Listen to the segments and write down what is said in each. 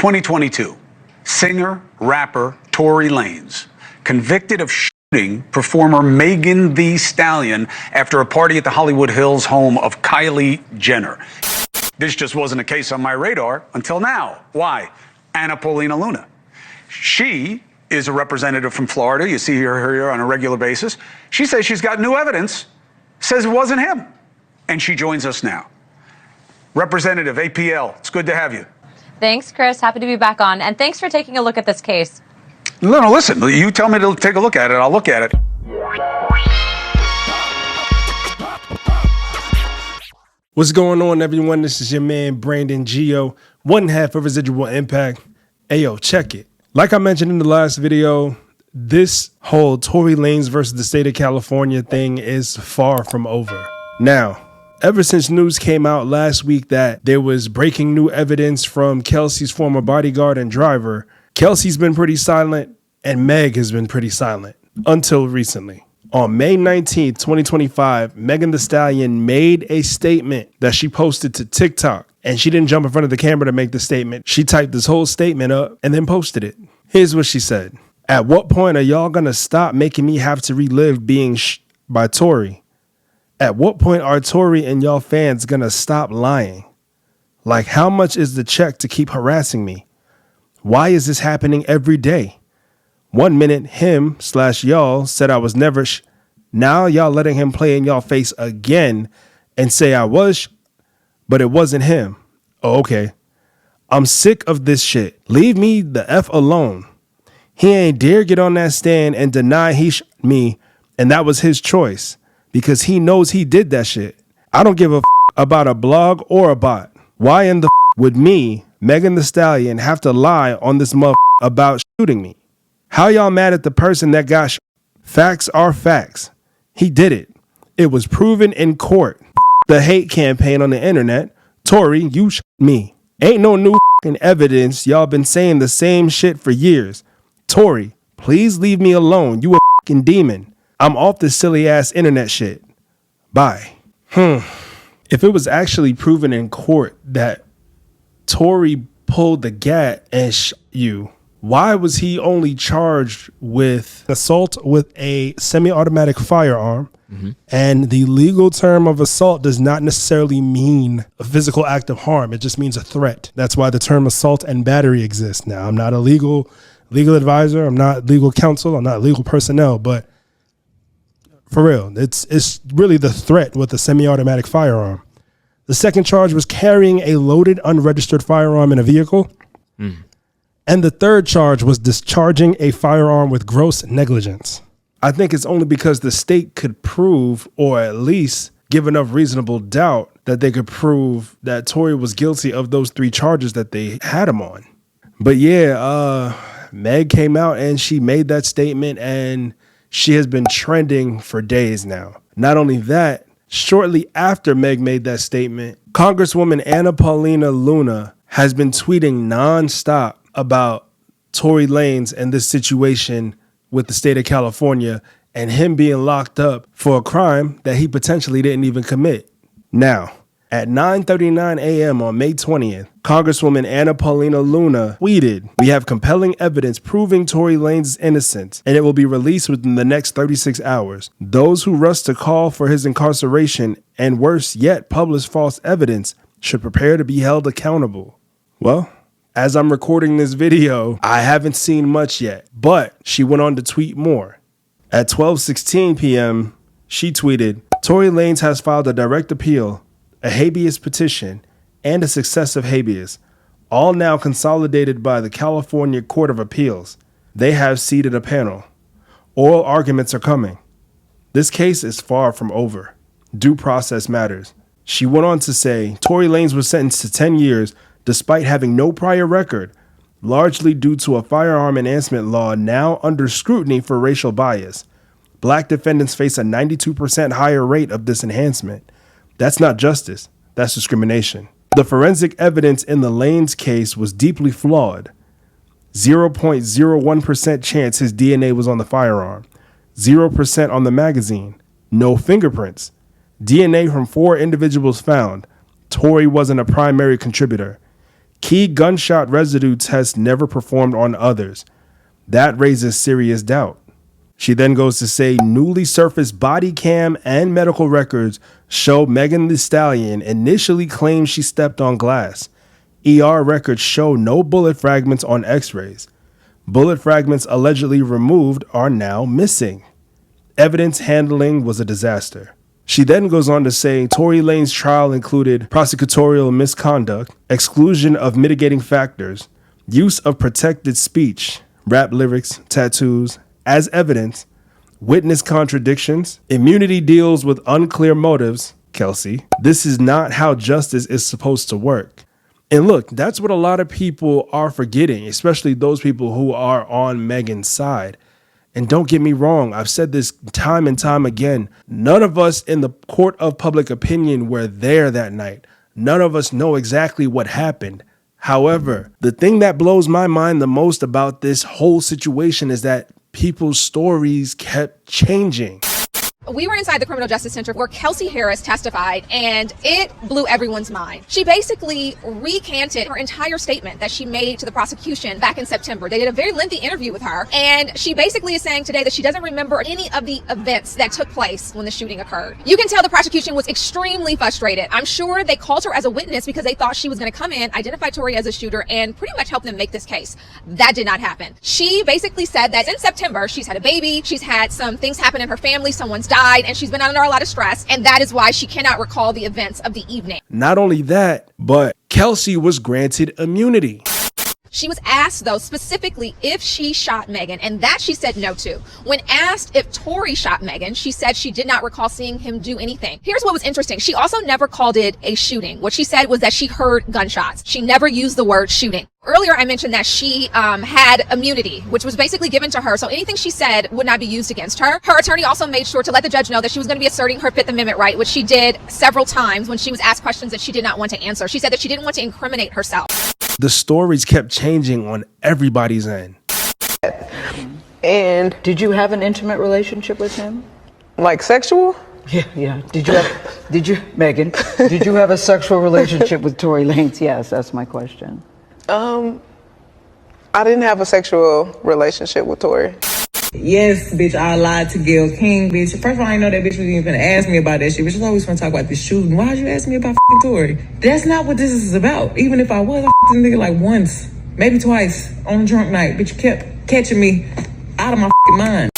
2022, singer, rapper Tory Lanez, convicted of shooting performer Megan Thee Stallion after a party at the Hollywood Hills home of Kylie Jenner. This just wasn't a case on my radar until now. Why? Anna Paulina Luna. She is a representative from Florida. You see her here on a regular basis. She says she's got new evidence, says it wasn't him. And she joins us now. Representative APL, it's good to have you. Thanks, Chris. Happy to be back on. And thanks for taking a look at this case. No, listen, you tell me to take a look at it, I'll look at it. What's going on, everyone? This is your man, Brandon Geo, one half of Residual Impact. Ayo, check it. Like I mentioned in the last video, this whole Tory Lanez versus the state of California thing is far from over. Now, ever since news came out last week that there was breaking new evidence from Kelsey's former bodyguard and driver, Kelsey's been pretty silent and Meg has been pretty silent until recently. On May 19th, 2025, Megan Thee Stallion made a statement that she posted to TikTok. And she didn't jump in front of the camera to make the statement. She typed this whole statement up and then posted it. Here's what she said. At what point are y'all gonna stop making me have to relive being by Tory? At what point are Tory and y'all fans gonna stop lying? Like, how much is the check to keep harassing me? Why is this happening every day? 1 minute him/y'all said I was never now y'all letting him play in y'all face again and say I was but it wasn't him. Oh, okay. I'm sick of this shit. Leave me the F alone. He ain't dare get on that stand and deny he me, and that was his choice because he knows he did that shit. I don't give a about a blog or a bot. Why in the would me, Megan Thee Stallion, have to lie on this about shooting me? How y'all mad at the person that got Facts are facts. He did it. It was proven in court. The hate campaign on the internet. Tory, you me. Ain't no new evidence. Y'all been saying the same shit for years. Tory, please leave me alone. You a demon. I'm off this silly ass internet shit. Bye. If it was actually proven in court that Tory pulled the gat and you, why was he only charged with assault with a semi-automatic firearm? And the legal term of assault does not necessarily mean a physical act of harm. It just means a threat. That's why the term assault and battery exists. Now, I'm not a legal advisor. I'm not legal counsel. I'm not legal personnel. But for real, it's really the threat with a semi-automatic firearm. The second charge was carrying a loaded, unregistered firearm in a vehicle. And the third charge was discharging a firearm with gross negligence. I think it's only because the state could prove, or at least give enough reasonable doubt that they could prove that Tory was guilty of those three charges that they had him on. But yeah, Meg came out and she made that statement and she has been trending for days now. Not only that, shortly after Meg made that statement, Congresswoman Anna Paulina Luna has been tweeting nonstop about Tory Lanez and this situation with the state of California and him being locked up for a crime that he potentially didn't even commit. Now, at 9:39 a.m. on May 20th, Congresswoman Anna Paulina Luna tweeted, "We have compelling evidence proving Tory Lanez's innocence, and it will be released within the next 36 hours. Those who rush to call for his incarceration and worse yet publish false evidence should prepare to be held accountable." Well, as I'm recording this video, I haven't seen much yet, but she went on to tweet more. At 12:16 p.m., she tweeted, "Tory Lanez has filed a direct appeal, a habeas petition, and a successive habeas, all now consolidated by the California Court of Appeals. They have seated a panel. Oral arguments are coming. This case is far from over. Due process matters." She went on to say, Tory Lanez was sentenced to 10 years despite having no prior record, largely due to a firearm enhancement law now under scrutiny for racial bias. Black defendants face a 92% higher rate of this enhancement. That's not justice, that's discrimination. The forensic evidence in the Lanez case was deeply flawed. 0.01% chance his DNA was on the firearm, 0% on the magazine, no fingerprints, DNA from 4 individuals found. Tory wasn't a primary contributor. Key gunshot residue tests never performed on others. That raises serious doubt. She then goes to say newly surfaced body cam and medical records show Megan Thee Stallion initially claimed she stepped on glass. ER records show no bullet fragments on x-rays. Bullet fragments allegedly removed are now missing. Evidence handling was a disaster. She then goes on to say Tory Lanez's trial included prosecutorial misconduct, exclusion of mitigating factors, use of protected speech, rap lyrics, tattoos, as evidence, witness contradictions, immunity deals with unclear motives. Kelsey, this is not how justice is supposed to work. And look, that's what a lot of people are forgetting, especially those people who are on Megan's side. And don't get me wrong, I've said this time and time again. None of us in the court of public opinion were there that night. None of us know exactly what happened. However, the thing that blows my mind the most about this whole situation is that people's stories kept changing. We were inside the Criminal Justice Center where Kelsey Harris testified, and it blew everyone's mind. She basically recanted her entire statement that she made to the prosecution back in September. They did a very lengthy interview with her, and she basically is saying today that she doesn't remember any of the events that took place when the shooting occurred. You can tell the prosecution was extremely frustrated. I'm sure they called her as a witness because they thought she was going to come in, identify Tory as a shooter, and pretty much help them make this case. That did not happen. She basically said that in September, she's had a baby, she's had some things happen in her family, someone's died, and she's been under a lot of stress, and that is why she cannot recall the events of the evening. Not only that, but Kelsey was granted immunity. She was asked, though, specifically if she shot Megan, and that she said no to. When asked if Tory shot Megan, she said she did not recall seeing him do anything. Here's what was interesting. She also never called it a shooting. What she said was that she heard gunshots. She never used the word shooting. Earlier, I mentioned that she had immunity, which was basically given to her, so anything she said would not be used against her. Her attorney also made sure to let the judge know that she was going to be asserting her Fifth Amendment right, which she did several times when she was asked questions that she did not want to answer. She said that she didn't want to incriminate herself. The stories kept changing on everybody's end. And did you have an intimate relationship with him? Like sexual? Yeah. Megan, did you have a sexual relationship with Tory Lanez? Yes, that's my question. I didn't have a sexual relationship with Tory. Yes, bitch, I lied to Gail King, bitch. First of all, I didn't know that bitch was even gonna ask me about that shit. Bitch was always gonna talk about this shooting. Why'd you ask me about f***ing Tory? That's not what this is about. Even if I was, I f***ed this nigga like once, maybe twice on a drunk night. Bitch, you kept catching me out of my f***ing mind.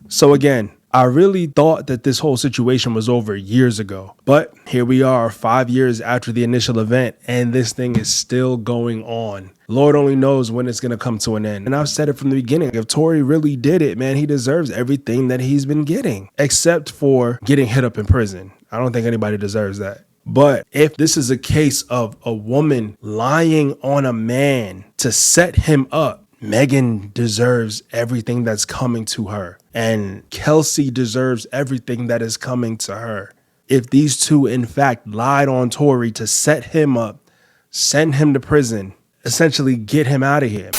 So again, I really thought that this whole situation was over years ago. But here we are 5 years after the initial event, and this thing is still going on. Lord only knows when it's going to come to an end. And I've said it from the beginning. If Tory really did it, man, he deserves everything that he's been getting, except for getting hit up in prison. I don't think anybody deserves that. But if this is a case of a woman lying on a man to set him up, Megan deserves everything that's coming to her. And Kelsey deserves everything that is coming to her. If these two, in fact, lied on Tory to set him up, send him to prison, essentially get him out of here.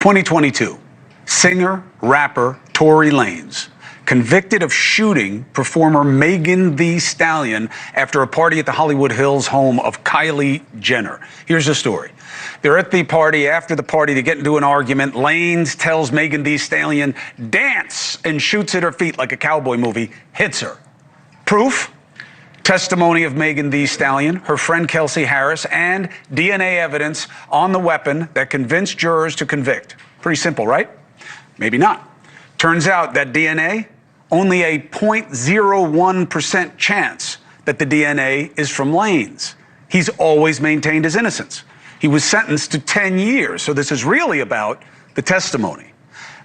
2022, singer, rapper Tory Lanez, convicted of shooting performer Megan Thee Stallion after a party at the Hollywood Hills home of Kylie Jenner. Here's the story. They're at the party. After the party, they get into an argument. Lanez tells Megan Thee Stallion, dance, and shoots at her feet like a cowboy movie, hits her. Proof? Testimony of Megan Thee Stallion, her friend Kelsey Harris, and DNA evidence on the weapon that convinced jurors to convict. Pretty simple, right? Maybe not. Turns out that DNA, only a 0.01% chance that the DNA is from Lanez. He's always maintained his innocence. He was sentenced to 10 years, so this is really about the testimony.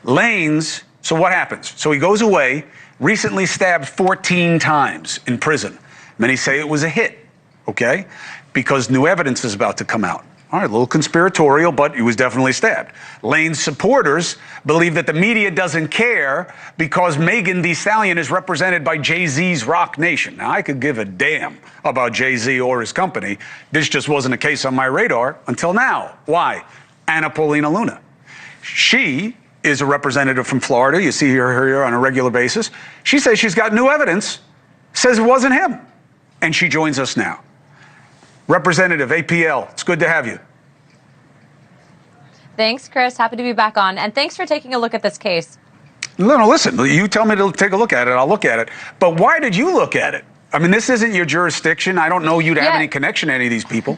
Lanez, so what happens? So he goes away, recently stabbed 14 times in prison. Many say it was a hit, okay? Because new evidence is about to come out. All right, a little conspiratorial, but he was definitely stabbed. Lanez supporters believe that the media doesn't care because Megan Thee Stallion is represented by Jay-Z's Rock Nation. Now, I could give a damn about Jay-Z or his company. This just wasn't a case on my radar until now. Why? Anna Paulina Luna. She is a representative from Florida. You see her here on a regular basis. She says she's got new evidence, says it wasn't him. And she joins us now. Representative APL, it's good to have you. Thanks, Chris. Happy to be back on. And thanks for taking a look at this case. No, listen, you tell me to take a look at it, I'll look at it. But why did you look at it? I mean, this isn't your jurisdiction. I don't know you to have any connection to any of these people.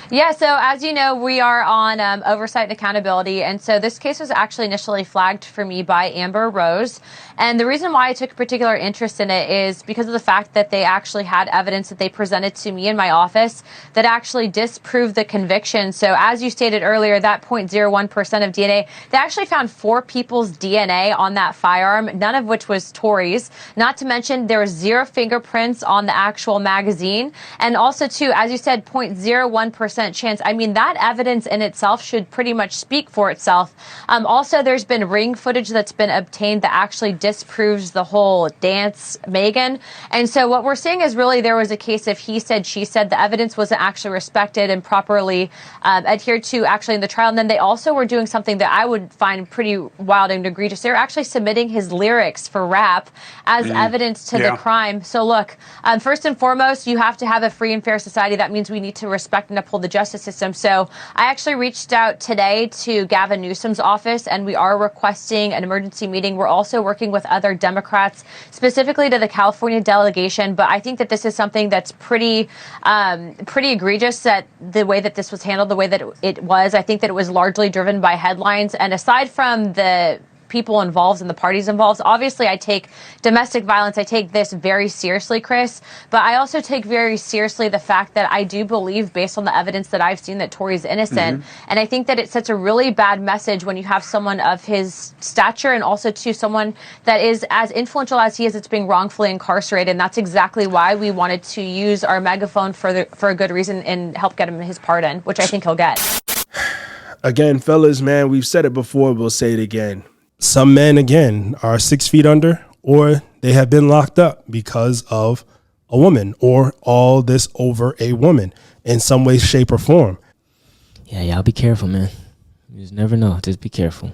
Yeah, so as you know, we are on oversight and accountability. And so this case was actually initially flagged for me by Amber Rose. And the reason why I took a particular interest in it is because of the fact that they actually had evidence that they presented to me in my office that actually disproved the conviction. So as you stated earlier, that 0.01% of DNA, they actually found 4 people's DNA on that firearm, none of which was Tory's. Not to mention there was 0 fingerprints on the actual magazine. And also, too, as you said, 0.01% chance. I mean, that evidence in itself should pretty much speak for itself. Also, there's been ring footage that's been obtained that actually disproves the whole dance, Megan. And so what we're seeing is really there was a case of he said, she said. The evidence wasn't actually respected and properly adhered to actually in the trial. And then they also were doing something that I would find pretty wild and egregious. They were actually submitting his lyrics for rap as evidence to the crime. So look, first and foremost, you have to have a free and fair society. That means we need to respect and uphold the justice system. So I actually reached out today to Gavin Newsom's office, and we are requesting an emergency meeting. We're also working with other Democrats, specifically to the California delegation. But I think that this is something that's pretty egregious, that the way that this was handled, the way that it was. I think that it was largely driven by headlines. And aside from the people involved and the parties involved, obviously I take domestic violence, I take this very seriously, Chris, but I also take very seriously the fact that I do believe, based on the evidence that I've seen, that Tory's innocent. And I think that it sets a really bad message when you have someone of his stature, and also to someone that is as influential as he is, that's being wrongfully incarcerated. And that's exactly why we wanted to use our megaphone for a good reason and help get him his pardon, which I think he'll get. Again, fellas, man, we've said it before, we'll say it again. Some men, again, are 6 feet under, or they have been locked up because of a woman, or all this over a woman in some way, shape, or form. Yeah, y'all be careful, man. You just never know. Just be careful.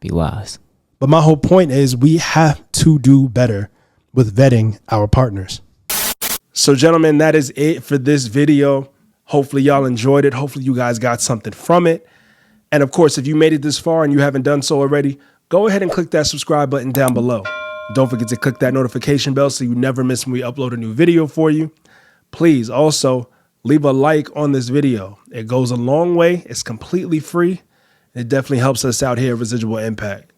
Be wise. But my whole point is we have to do better with vetting our partners. So, gentlemen, that is it for this video. Hopefully y'all enjoyed it. Hopefully you guys got something from it. And of course, if you made it this far and you haven't done so already, go ahead and click that subscribe button down below. Don't forget to click that notification bell so you never miss when we upload a new video for you. Please also leave a like on this video. It goes a long way. It's completely free. It definitely helps us out here at Residual Impact.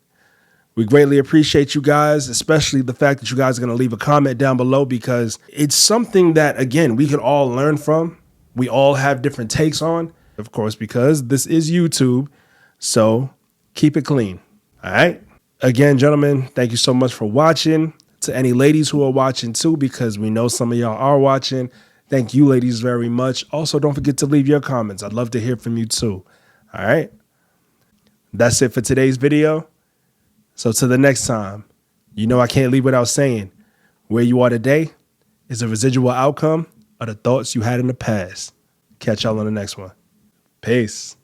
We greatly appreciate you guys, especially the fact that you guys are going to leave a comment down below, because it's something that, again, we could all learn from. We all have different takes on, of course, because this is YouTube. So keep it clean. All right. Again, gentlemen, thank you so much for watching. To any ladies who are watching too, because we know some of y'all are watching, thank you ladies very much. Also, don't forget to leave your comments. I'd love to hear from you too. All right. That's it for today's video. So till the next time, you know I can't leave without saying, where you are today is a residual outcome of the thoughts you had in the past. Catch y'all on the next one. Peace.